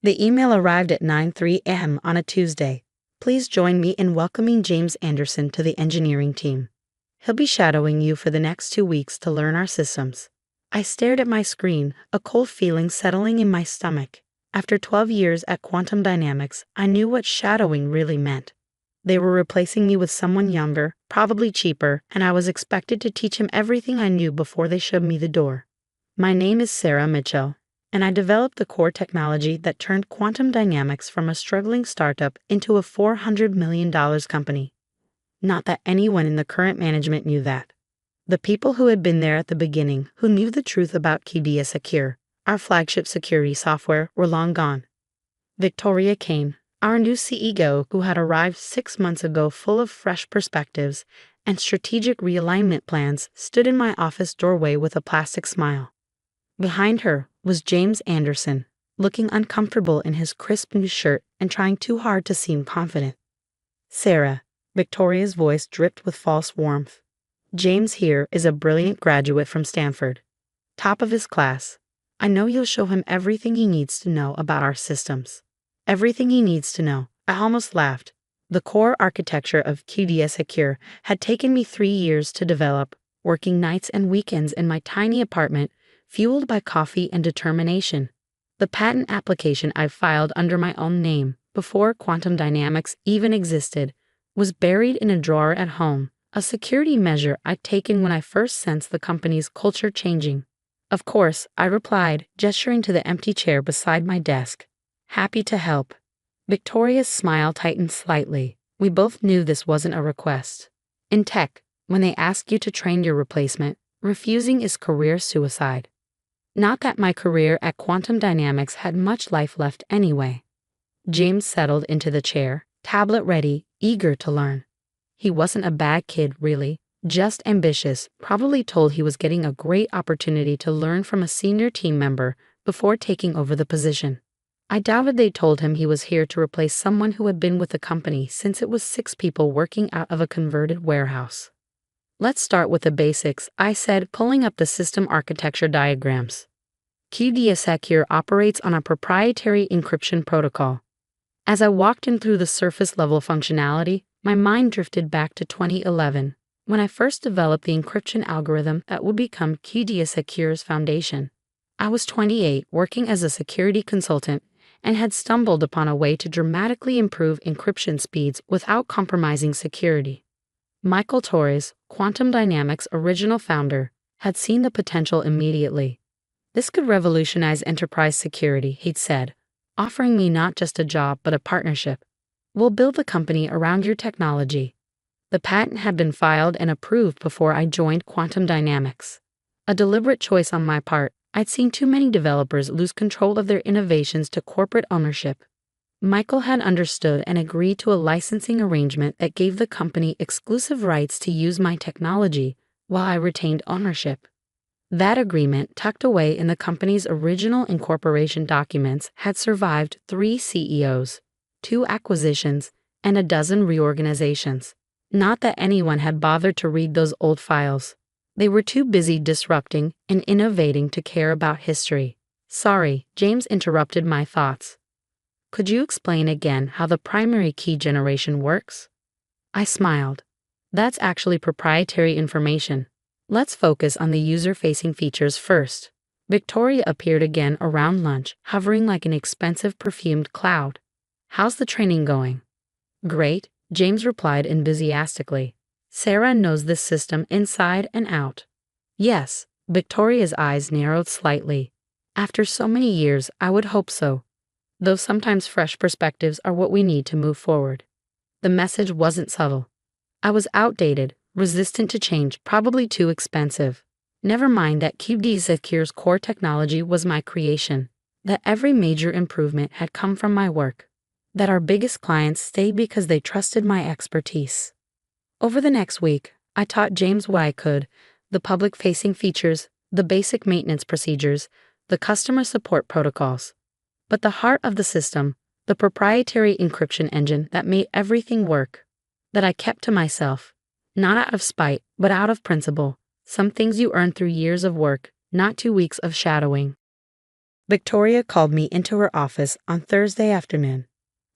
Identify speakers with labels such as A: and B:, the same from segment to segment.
A: The email arrived at 9:03 a.m. on a Tuesday. Please join me in welcoming James Anderson to the engineering team. He'll be shadowing you for the next 2 weeks to learn our systems. I stared at my screen, a cold feeling settling in my stomach. After 12 years at Quantum Dynamics, I knew what shadowing really meant. They were replacing me with someone younger, probably cheaper, and I was expected to teach him everything I knew before they showed me the door. My name is Sarah Mitchell, and I developed the core technology that turned Quantum Dynamics from a struggling startup into a $400 million company. Not that anyone in the current management knew that. The people who had been there at the beginning, who knew the truth about QDS Secure, our flagship security software, were long gone. Victoria Kane, our new CEO, who had arrived 6 months ago full of fresh perspectives and strategic realignment plans, stood in my office doorway with a plastic smile. Behind her was James Anderson, looking uncomfortable in his crisp new shirt and trying too hard to seem confident. Sarah, Victoria's voice dripped with false warmth. James here is a brilliant graduate from Stanford. Top of his class. I know you'll show him everything he needs to know about our systems. Everything he needs to know. I almost laughed. The core architecture of QDS Secure had taken me 3 years to develop, working nights and weekends in my tiny apartment, fueled by coffee and determination. The patent application I filed under my own name, before Quantum Dynamics even existed, was buried in a drawer at home, a security measure I'd taken when I first sensed the company's culture changing. Of course, I replied, gesturing to the empty chair beside my desk. Happy to help. Victoria's smile tightened slightly. We both knew this wasn't a request. In tech, when they ask you to train your replacement, refusing is career suicide. Not that my career at Quantum Dynamics had much life left anyway. James settled into the chair, tablet ready, eager to learn. He wasn't a bad kid, really, just ambitious, probably told he was getting a great opportunity to learn from a senior team member before taking over the position. I doubted they told him he was here to replace someone who had been with the company since it was 6 people working out of a converted warehouse. Let's start with the basics, I said, pulling up the system architecture diagrams. QDS Secure operates on a proprietary encryption protocol. As I walked him through the surface-level functionality, my mind drifted back to 2011, when I first developed the encryption algorithm that would become QDS Secure's foundation. I was 28, working as a security consultant, and had stumbled upon a way to dramatically improve encryption speeds without compromising security. Michael Torres, Quantum Dynamics' original founder, had seen the potential immediately. This could revolutionize enterprise security, he'd said, offering me not just a job but a partnership. We'll build the company around your technology. The patent had been filed and approved before I joined Quantum Dynamics. A deliberate choice on my part. I'd seen too many developers lose control of their innovations to corporate ownership. Michael had understood and agreed to a licensing arrangement that gave the company exclusive rights to use my technology while I retained ownership. That agreement, tucked away in the company's original incorporation documents, had survived 3 CEOs, 2 acquisitions, and a dozen reorganizations. Not that anyone had bothered to read those old files. They were too busy disrupting and innovating to care about history. Sorry, James interrupted my thoughts. Could you explain again how the primary key generation works? I smiled. That's actually proprietary information. Let's focus on the user-facing features first. Victoria appeared again around lunch, hovering like an expensive perfumed cloud. How's the training going? Great, James replied enthusiastically. Sarah knows this system inside and out. Yes, Victoria's eyes narrowed slightly. After so many years, I would hope so. Though sometimes fresh perspectives are what we need to move forward. The message wasn't subtle. I was outdated, resistant to change, probably too expensive. Never mind that QDS Secure's core technology was my creation, that every major improvement had come from my work, that our biggest clients stayed because they trusted my expertise. Over the next week, I taught James what I could, the public-facing features, the basic maintenance procedures, the customer support protocols. But the heart of the system, the proprietary encryption engine that made everything work, that I kept to myself, not out of spite, but out of principle, some things you earn through years of work, not 2 weeks of shadowing. Victoria called me into her office on Thursday afternoon.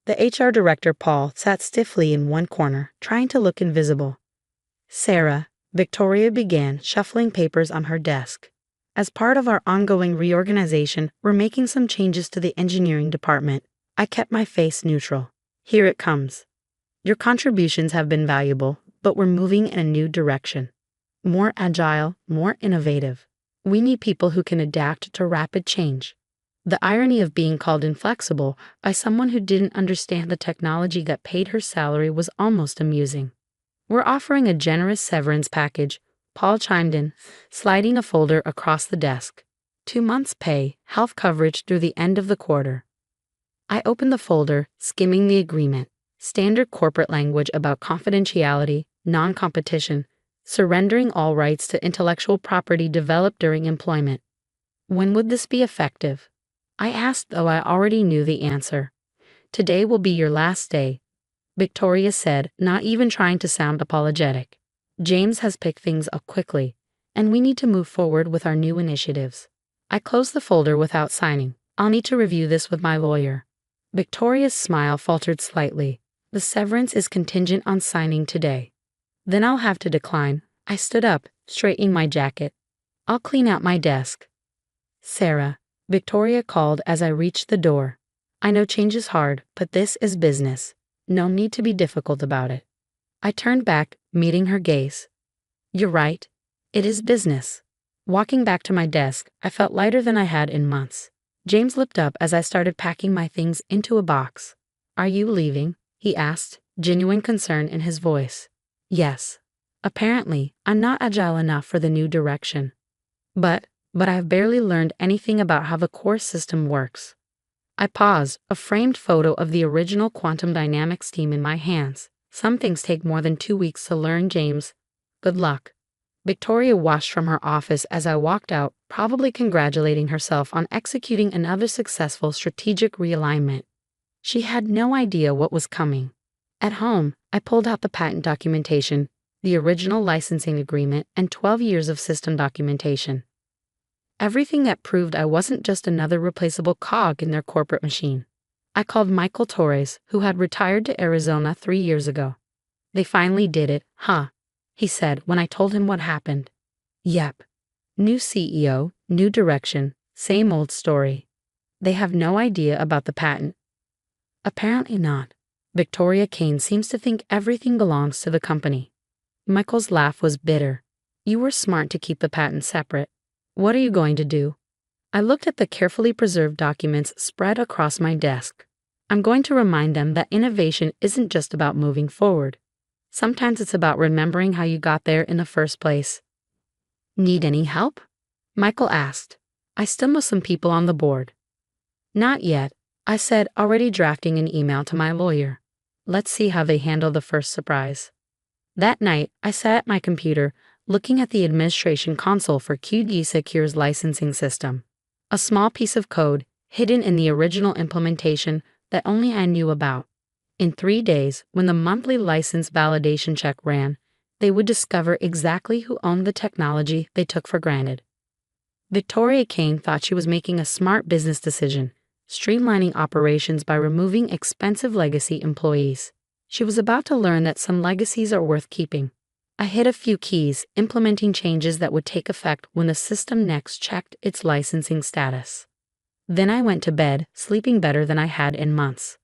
A: The HR director, Paul, sat stiffly in one corner, trying to look invisible. Sarah, Victoria began, shuffling papers on her desk. As part of our ongoing reorganization, we're making some changes to the engineering department. I kept my face neutral. Here it comes. Your contributions have been valuable, but we're moving in a new direction. More agile, more innovative. We need people who can adapt to rapid change. The irony of being called inflexible by someone who didn't understand the technology that paid her salary was almost amusing. We're offering a generous severance package, Paul chimed in, sliding a folder across the desk. 2 months' pay, health coverage through the end of the quarter. I opened the folder, skimming the agreement. Standard corporate language about confidentiality, non-competition, surrendering all rights to intellectual property developed during employment. When would this be effective? I asked, though I already knew the answer. Today will be your last day, Victoria said, not even trying to sound apologetic. James has picked things up quickly, and we need to move forward with our new initiatives. I closed the folder without signing. I'll need to review this with my lawyer. Victoria's smile faltered slightly. The severance is contingent on signing today. Then I'll have to decline. I stood up, straightening my jacket. I'll clean out my desk. Sarah, Victoria called as I reached the door. I know change is hard, but this is business. No need to be difficult about it. I turned back, meeting her gaze. You're right. It is business. Walking back to my desk, I felt lighter than I had in months. James looked up as I started packing my things into a box. Are you leaving? He asked, genuine concern in his voice. Yes. Apparently, I'm not agile enough for the new direction. But I've barely learned anything about how the core system works. I paused, a framed photo of the original quantum dynamics team in my hands. Some things take more than 2 weeks to learn, James. Good luck. Victoria watched from her office as I walked out, probably congratulating herself on executing another successful strategic realignment. She had no idea what was coming. At home, I pulled out the patent documentation, the original licensing agreement, and 12 years of system documentation. Everything that proved I wasn't just another replaceable cog in their corporate machine. I called Michael Torres, who had retired to Arizona 3 years ago. They finally did it, huh? He said when I told him what happened. Yep. New CEO, new direction, same old story. They have no idea about the patent. Apparently not. Victoria Kane seems to think everything belongs to the company. Michael's laugh was bitter. You were smart to keep the patent separate. What are you going to do? I looked at the carefully preserved documents spread across my desk. I'm going to remind them that innovation isn't just about moving forward. Sometimes it's about remembering how you got there in the first place. Need any help? Michael asked. I still know some people on the board. Not yet, I said, already drafting an email to my lawyer. Let's see how they handle the first surprise. That night, I sat at my computer, looking at the administration console for QD Secure's licensing system. A small piece of code, hidden in the original implementation that only I knew about. In 3 days, when the monthly license validation check ran, they would discover exactly who owned the technology they took for granted. Victoria Kane thought she was making a smart business decision, streamlining operations by removing expensive legacy employees. She was about to learn that some legacies are worth keeping. I hit a few keys, implementing changes that would take effect when the system next checked its licensing status. Then I went to bed, sleeping better than I had in months.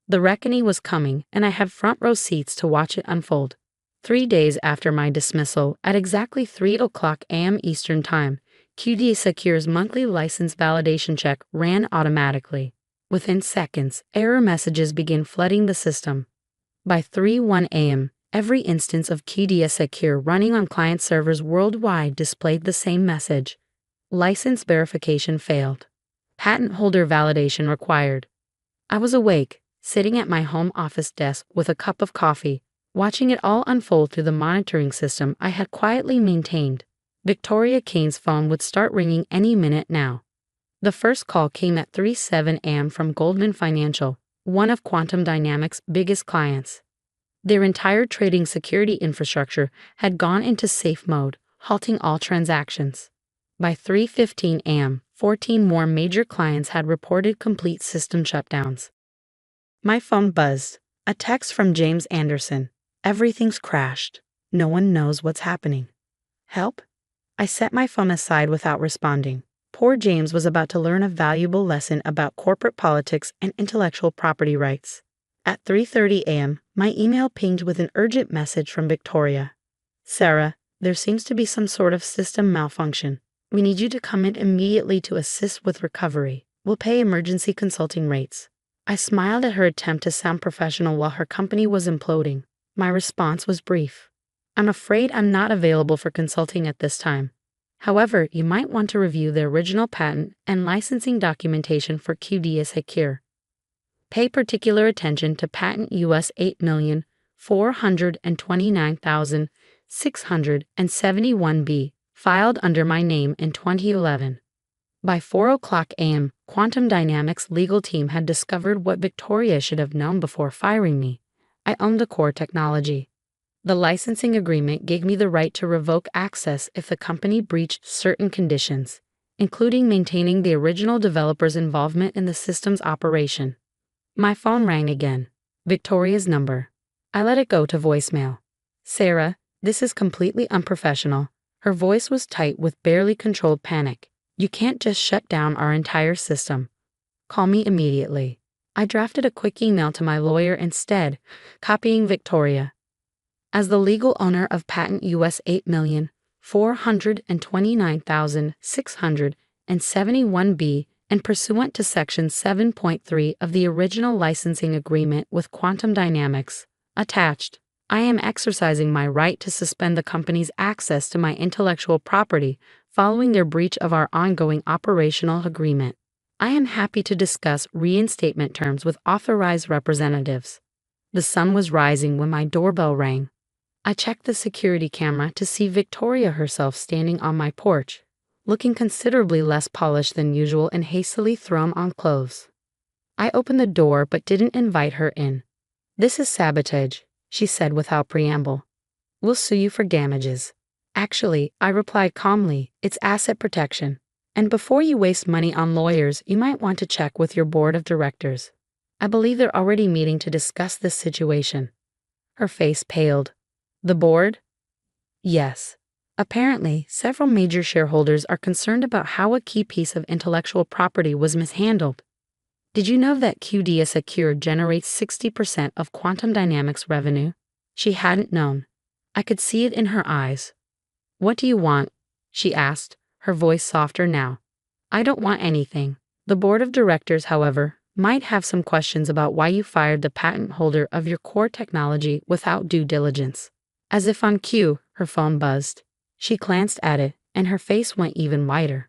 A: The reckoning was coming, and I had front-row seats to watch it unfold. 3 days after my dismissal, at exactly 3:00 a.m. Eastern Time, QD Secure's monthly license validation check ran automatically. Within seconds, error messages began flooding the system. By 3:01 a.m., every instance of QD Secure running on client servers worldwide displayed the same message. License verification failed. Patent holder validation required. I was awake, sitting at my home office desk with a cup of coffee, watching it all unfold through the monitoring system I had quietly maintained. Victoria Kane's phone would start ringing any minute now. The first call came at 3:07 a.m. from Goldman Financial, one of Quantum Dynamics' biggest clients. Their entire trading security infrastructure had gone into safe mode, halting all transactions. By 3:15 a.m., 14 more major clients had reported complete system shutdowns. My phone buzzed. A text from James Anderson. Everything's crashed. No one knows what's happening. Help? I set my phone aside without responding. Poor James was about to learn a valuable lesson about corporate politics and intellectual property rights. At 3:30 a.m., my email pinged with an urgent message from Victoria. Sarah, there seems to be some sort of system malfunction. We need you to come in immediately to assist with recovery. We'll pay emergency consulting rates. I smiled at her attempt to sound professional while her company was imploding. My response was brief. I'm afraid I'm not available for consulting at this time. However, you might want to review the original patent and licensing documentation for QDS Secure. Pay particular attention to patent US 8,429,671B, filed under my name in 2011. By 4:00 a.m., Quantum Dynamics' legal team had discovered what Victoria should have known before firing me. I owned the core technology. The licensing agreement gave me the right to revoke access if the company breached certain conditions, including maintaining the original developer's involvement in the system's operation. My phone rang again. Victoria's number. I let it go to voicemail. Sarah, this is completely unprofessional. Her voice was tight with barely controlled panic. You can't just shut down our entire system. Call me immediately. I drafted a quick email to my lawyer instead, copying Victoria. As the legal owner of patent US 8,429,671B and pursuant to Section 7.3 of the original licensing agreement with Quantum Dynamics, attached, I am exercising my right to suspend the company's access to my intellectual property following their breach of our ongoing operational agreement. I am happy to discuss reinstatement terms with authorized representatives. The sun was rising when my doorbell rang. I checked the security camera to see Victoria herself standing on my porch, looking considerably less polished than usual and hastily thrown on clothes. I opened the door but didn't invite her in. This is sabotage, she said without preamble. We'll sue you for damages. Actually, I replied calmly, it's asset protection. And before you waste money on lawyers, you might want to check with your board of directors. I believe they're already meeting to discuss this situation. Her face paled. The board? Yes. Apparently, several major shareholders are concerned about how a key piece of intellectual property was mishandled. Did you know that QDS Secure generates 60% of Quantum Dynamics revenue? She hadn't known. I could see it in her eyes. What do you want? She asked, her voice softer now. I don't want anything. The board of directors, however, might have some questions about why you fired the patent holder of your core technology without due diligence. As if on cue, her phone buzzed. She glanced at it, and her face went even whiter.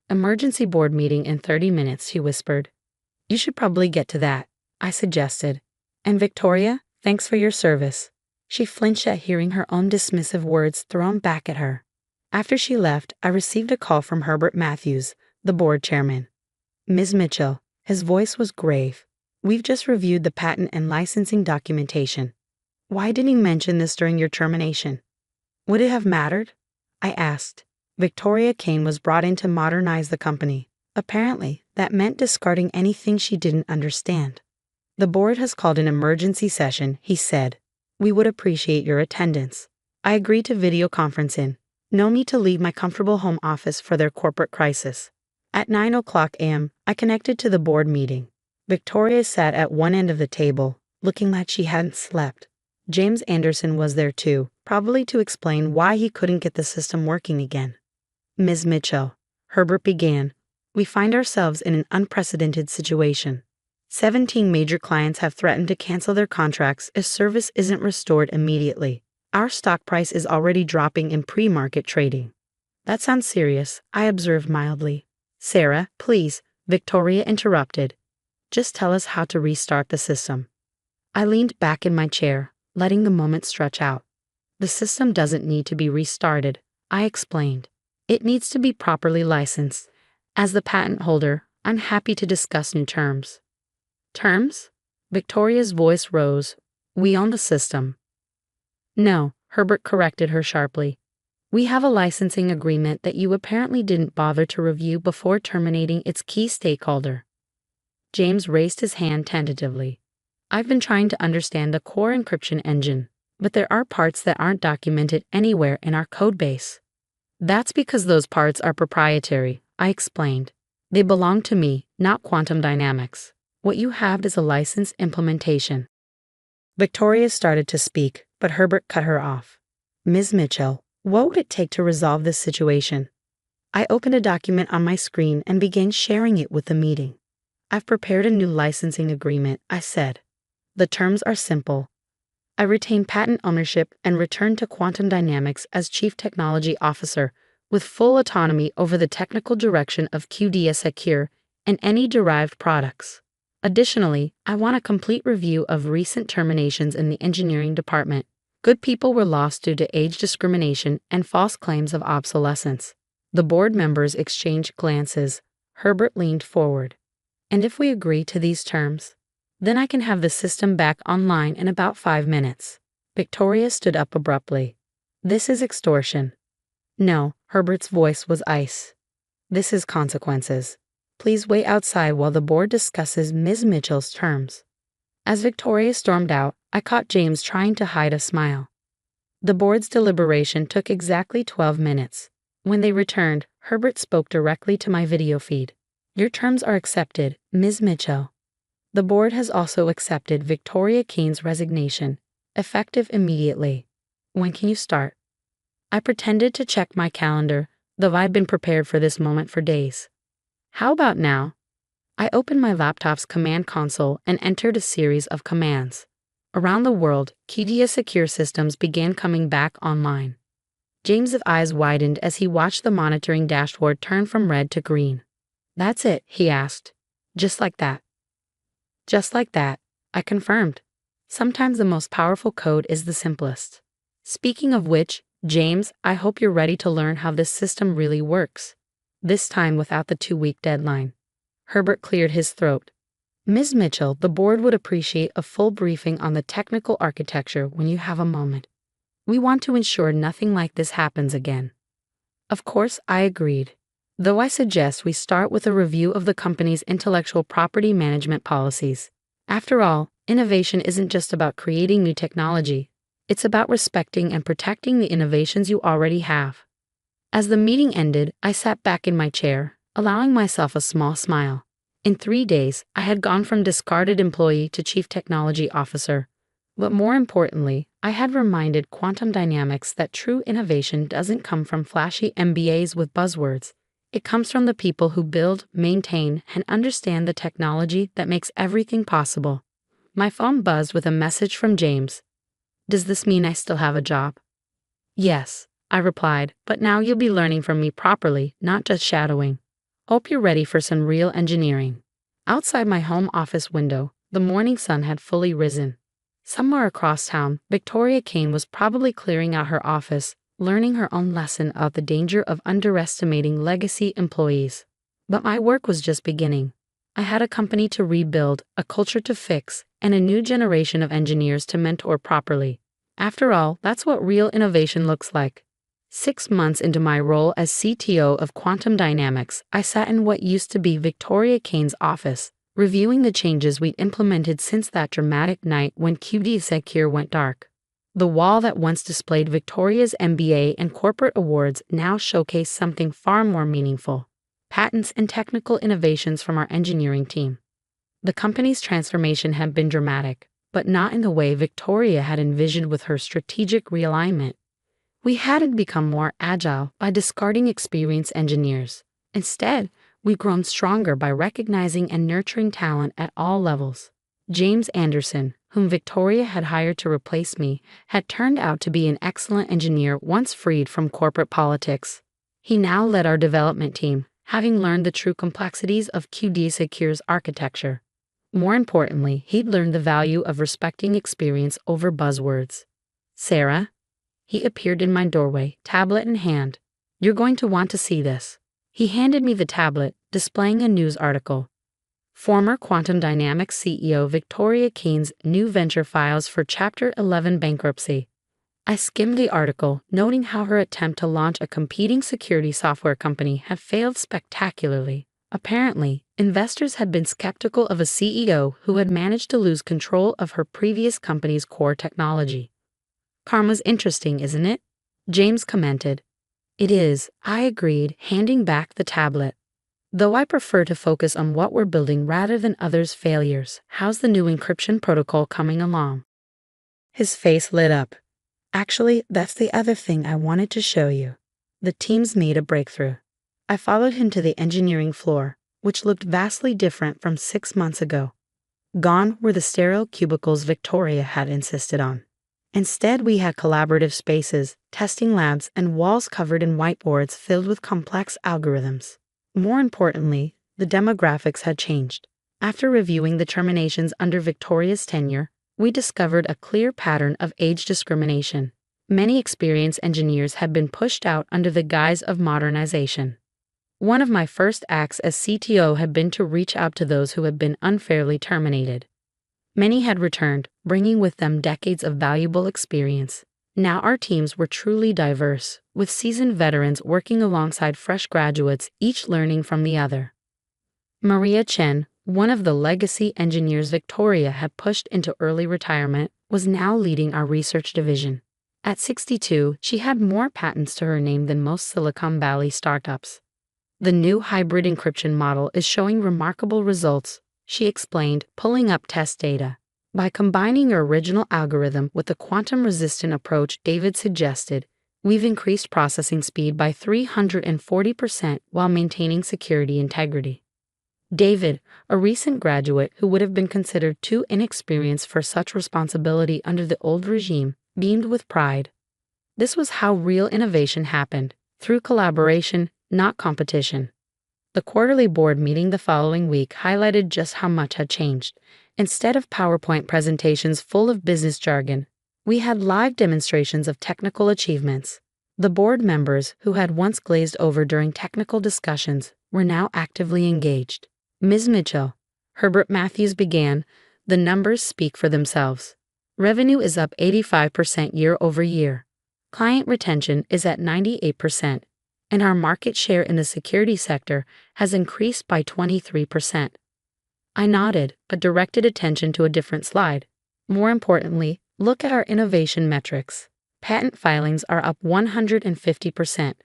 A: Emergency board meeting in 30 minutes, she whispered. You should probably get to that, I suggested. And Victoria, thanks for your service. She flinched at hearing her own dismissive words thrown back at her. After she left, I received a call from Herbert Matthews, the board chairman. Ms. Mitchell, his voice was grave. We've just reviewed the patent and licensing documentation. Why didn't you mention this during your termination? Would it have mattered? I asked. Victoria Kane was brought in to modernize the company. Apparently, that meant discarding anything she didn't understand. The board has called an emergency session, he said. We would appreciate your attendance. I agreed to video conference in. No need to leave my comfortable home office for their corporate crisis. At 9:00 a.m., I connected to the board meeting. Victoria sat at one end of the table, looking like she hadn't slept. James Anderson was there too, probably to explain why he couldn't get the system working again. Ms. Mitchell, Herbert began, we find ourselves in an unprecedented situation. 17 major clients have threatened to cancel their contracts if service isn't restored immediately. Our stock price is already dropping in pre-market trading. That sounds serious, I observed mildly. Sarah, please, Victoria interrupted. Just tell us how to restart the system. I leaned back in my chair, letting the moment stretch out. The system doesn't need to be restarted, I explained. It needs to be properly licensed. As the patent holder, I'm happy to discuss new terms. Terms? Victoria's voice rose. We own the system. No, Herbert corrected her sharply. We have a licensing agreement that you apparently didn't bother to review before terminating its key stakeholder. James raised his hand tentatively. I've been trying to understand the core encryption engine, but there are parts that aren't documented anywhere in our codebase. That's because those parts are proprietary, I explained. They belong to me, not Quantum Dynamics. What you have is a licensed implementation. Victoria started to speak, but Herbert cut her off. Ms. Mitchell, what would it take to resolve this situation? I opened a document on my screen and began sharing it with the meeting. I've prepared a new licensing agreement, I said. The terms are simple. I retain patent ownership and return to Quantum Dynamics as Chief Technology Officer, with full autonomy over the technical direction of QDS Secure and any derived products. Additionally, I want a complete review of recent terminations in the engineering department. Good people were lost due to age discrimination and false claims of obsolescence. The board members exchanged glances. Herbert leaned forward. And if we agree to these terms, then I can have the system back online in about 5 minutes. Victoria stood up abruptly. This is extortion. No, Herbert's voice was ice. This is consequences. Please wait outside while the board discusses Ms. Mitchell's terms. As Victoria stormed out, I caught James trying to hide a smile. The board's deliberation took exactly 12 minutes. When they returned, Herbert spoke directly to my video feed. Your terms are accepted, Ms. Mitchell. The board has also accepted Victoria Kane's resignation, effective immediately. When can you start? I pretended to check my calendar, though I'd been prepared for this moment for days. How about now? I opened my laptop's command console and entered a series of commands. Around the world, QDS Secure systems began coming back online. James's eyes widened as he watched the monitoring dashboard turn from red to green. That's it, he asked. Just like that. Just like that, I confirmed. Sometimes the most powerful code is the simplest. Speaking of which, James, I hope you're ready to learn how this system really works. This time without the 2-week deadline. Herbert cleared his throat. Ms. Mitchell, the board would appreciate a full briefing on the technical architecture when you have a moment. We want to ensure nothing like this happens again. Of course, I agreed. Though I suggest we start with a review of the company's intellectual property management policies. After all, innovation isn't just about creating new technology. It's about respecting and protecting the innovations you already have. As the meeting ended, I sat back in my chair, allowing myself a small smile. In 3 days, I had gone from discarded employee to Chief Technology Officer. But more importantly, I had reminded Quantum Dynamics that true innovation doesn't come from flashy MBAs with buzzwords. It comes from the people who build, maintain, and understand the technology that makes everything possible. My phone buzzed with a message from James. Does this mean I still have a job? Yes, I replied, but now you'll be learning from me properly, not just shadowing. Hope you're ready for some real engineering. Outside my home office window, the morning sun had fully risen. Somewhere across town, Victoria Kane was probably clearing out her office, learning her own lesson of the danger of underestimating legacy employees. But my work was just beginning. I had a company to rebuild, a culture to fix, and a new generation of engineers to mentor properly. After all, that's what real innovation looks like. 6 months into my role as CTO of Quantum Dynamics, I sat in what used to be Victoria Kane's office, reviewing the changes we'd implemented since that dramatic night when QD Secure went dark. The wall that once displayed Victoria's MBA and corporate awards now showcased something far more meaningful: patents and technical innovations from our engineering team. The company's transformation had been dramatic, but not in the way Victoria had envisioned with her strategic realignment. We hadn't become more agile by discarding experienced engineers. Instead, we've grown stronger by recognizing and nurturing talent at all levels. James Anderson, whom Victoria had hired to replace me, had turned out to be an excellent engineer once freed from corporate politics. He now led our development team, having learned the true complexities of QD Secure's architecture. More importantly, he'd learned the value of respecting experience over buzzwords. Sarah? He appeared in my doorway, tablet in hand. You're going to want to see this. He handed me the tablet, displaying a news article. Former Quantum Dynamics CEO Victoria Kane's new venture files for Chapter 11 bankruptcy. I skimmed the article, noting how her attempt to launch a competing security software company had failed spectacularly. Apparently, investors had been skeptical of a CEO who had managed to lose control of her previous company's core technology. "Karma's interesting, isn't it?" James commented. "It is," I agreed, handing back the tablet. "Though I prefer to focus on what we're building rather than others' failures. How's the new encryption protocol coming along?" His face lit up. "Actually, that's the other thing I wanted to show you. The team's made a breakthrough." I followed him to the engineering floor, which looked vastly different from 6 months ago. Gone were the sterile cubicles Victoria had insisted on. Instead, we had collaborative spaces, testing labs, and walls covered in whiteboards filled with complex algorithms. More importantly, the demographics had changed. After reviewing the terminations under Victoria's tenure, we discovered a clear pattern of age discrimination. Many experienced engineers had been pushed out under the guise of modernization. One of my first acts as CTO had been to reach out to those who had been unfairly terminated. Many had returned, bringing with them decades of valuable experience. Now our teams were truly diverse, with seasoned veterans working alongside fresh graduates, each learning from the other. Maria Chen, one of the legacy engineers Victoria had pushed into early retirement, was now leading our research division. At 62, she had more patents to her name than most Silicon Valley startups. "The new hybrid encryption model is showing remarkable results," she explained, pulling up test data. "By combining your original algorithm with the quantum-resistant approach David suggested, we've increased processing speed by 340% while maintaining security integrity." David, a recent graduate who would have been considered too inexperienced for such responsibility under the old regime, beamed with pride. This was how real innovation happened, through collaboration, not competition. The quarterly board meeting the following week highlighted just how much had changed. Instead of PowerPoint presentations full of business jargon, we had live demonstrations of technical achievements. The board members, who had once glazed over during technical discussions, were now actively engaged. "Ms. Mitchell," Herbert Matthews began, "the numbers speak for themselves. Revenue is up 85% year over year. Client retention is at 98%. And our market share in the security sector has increased by 23%. I nodded, but directed attention to a different slide. More importantly, look at our innovation metrics. Patent filings are up 150%.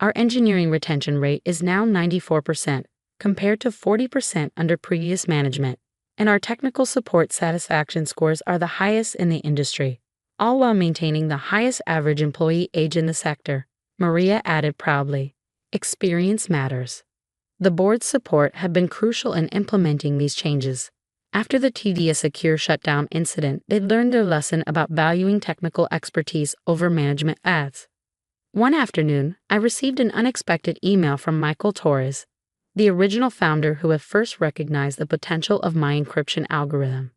A: Our engineering retention rate is now 94%, compared to 40% under previous management. And our technical support satisfaction scores are the highest in the industry, all while maintaining the highest average employee age in the sector." Maria added proudly. "Experience matters." The board's support had been crucial in implementing these changes. After the tedious Secure shutdown incident, they'd learned their lesson about valuing technical expertise over management ads. One afternoon, I received an unexpected email from Michael Torres, the original founder who had first recognized the potential of my encryption algorithm.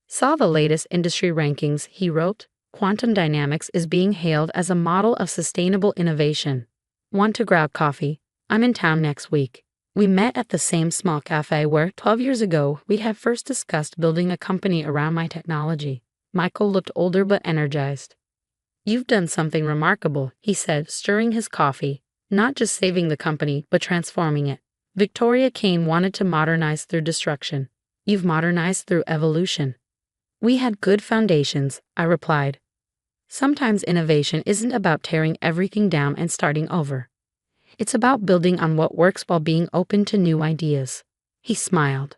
A: "Saw the latest industry rankings," he wrote. "Quantum dynamics is being hailed as a model of sustainable innovation. Want to grab coffee? I'm in town next week." We met at the same small cafe where, 12 years ago, we had first discussed building a company around my technology. Michael looked older but energized. "You've done something remarkable," he said, stirring his coffee. "Not just saving the company, but transforming it. Victoria Kane wanted to modernize through destruction. You've modernized through evolution." "We had good foundations," I replied. "Sometimes innovation isn't about tearing everything down and starting over. It's about building on what works while being open to new ideas." He smiled.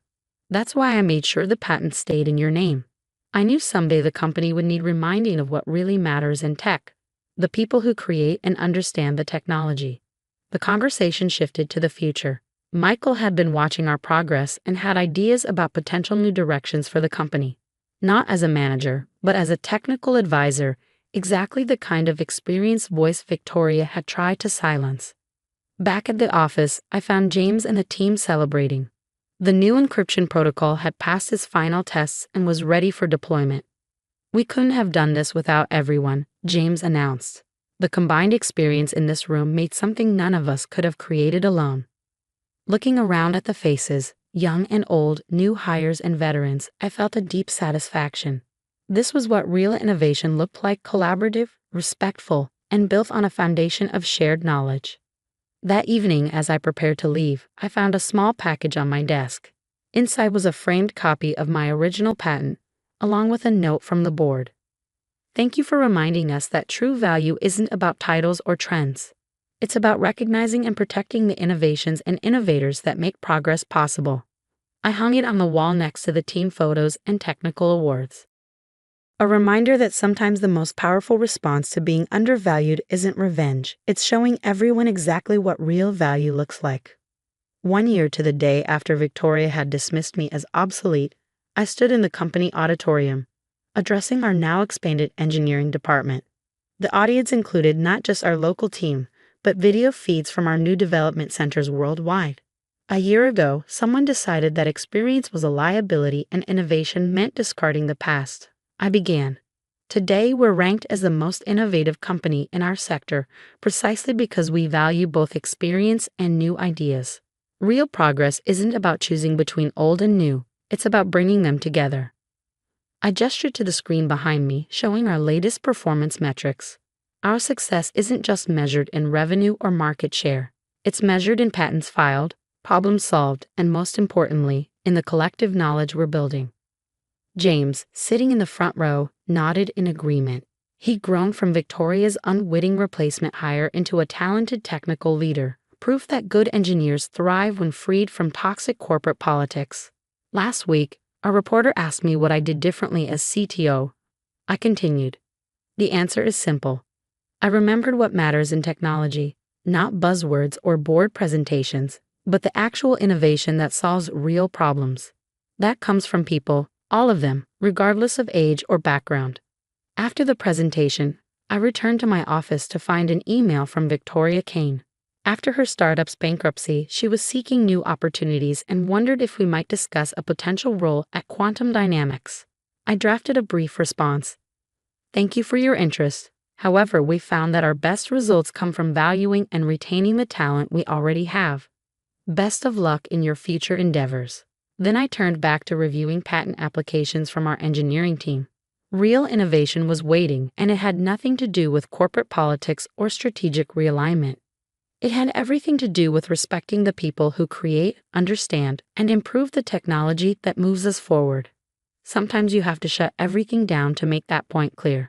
A: "That's why I made sure the patent stayed in your name. I knew someday the company would need reminding of what really matters in tech, the people who create and understand the technology." The conversation shifted to the future. Michael had been watching our progress and had ideas about potential new directions for the company. Not as a manager, but as a technical advisor, exactly the kind of experienced voice Victoria had tried to silence. Back at the office, I found James and the team celebrating. The new encryption protocol had passed its final tests and was ready for deployment. "We couldn't have done this without everyone," James announced. "The combined experience in this room made something none of us could have created alone." Looking around at the faces, young and old, new hires and veterans, I felt a deep satisfaction. This was what real innovation looked like: collaborative, respectful, and built on a foundation of shared knowledge. That evening, as I prepared to leave, I found a small package on my desk. Inside was a framed copy of my original patent, along with a note from the board. Thank you for reminding us that true value isn't about titles or trends. It's about recognizing and protecting the innovations and innovators that make progress possible. I hung it on the wall next to the team photos and technical awards. A reminder that sometimes the most powerful response to being undervalued isn't revenge, it's showing everyone exactly what real value looks like. 1 year to the day after Victoria had dismissed me as obsolete, I stood in the company auditorium, addressing our now expanded engineering department. The audience included not just our local team, but video feeds from our new development centers worldwide. A year ago, someone decided that experience was a liability and innovation meant discarding the past. I began. Today, we're ranked as the most innovative company in our sector precisely because we value both experience and new ideas. Real progress isn't about choosing between old and new, it's about bringing them together. I gestured to the screen behind me, showing our latest performance metrics. Our success isn't just measured in revenue or market share. It's measured in patents filed, problems solved, and most importantly, in the collective knowledge we're building. James, sitting in the front row, nodded in agreement. He'd grown from Victoria's unwitting replacement hire into a talented technical leader, proof that good engineers thrive when freed from toxic corporate politics. Last week, a reporter asked me what I did differently as CTO. I continued. The answer is simple. I remembered what matters in technology, not buzzwords or board presentations, but the actual innovation that solves real problems. That comes from people, all of them, regardless of age or background. After the presentation, I returned to my office to find an email from Victoria Kane. After her startup's bankruptcy, she was seeking new opportunities and wondered if we might discuss a potential role at Quantum Dynamics. I drafted a brief response. Thank you for your interest. However, we found that our best results come from valuing and retaining the talent we already have. Best of luck in your future endeavors. Then I turned back to reviewing patent applications from our engineering team. Real innovation was waiting, and it had nothing to do with corporate politics or strategic realignment. It had everything to do with respecting the people who create, understand, and improve the technology that moves us forward. Sometimes you have to shut everything down to make that point clear.